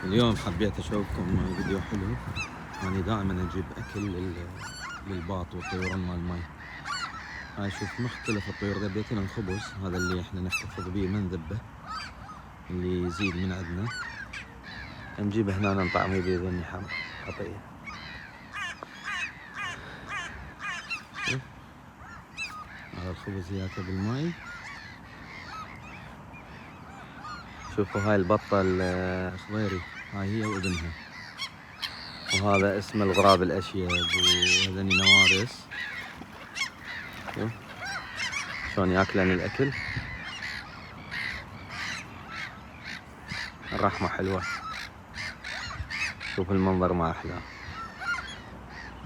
اليوم حبيت اشوفكم فيديو حلو. أنا دائما اجيب اكل للباط والطيوران مال المي. هاي شوف مختلف الطيور، ذبيت لنا الخبز هذا اللي احنا نحتفظ به ما نذبه، اللي يزيد من عندنا نجيبه هنا نطعمه بذني حطيه. شوف هذا الخبز ياكل بالماي. شوفوا هاي البطة الخضيري، هاي هي وابنها، وهذا اسمه الغراب الأشيب، وهذني نوارس. شوف شلون ياكلن الأكل، الرحمة حلوة. شوف المنظر ما أحلاه.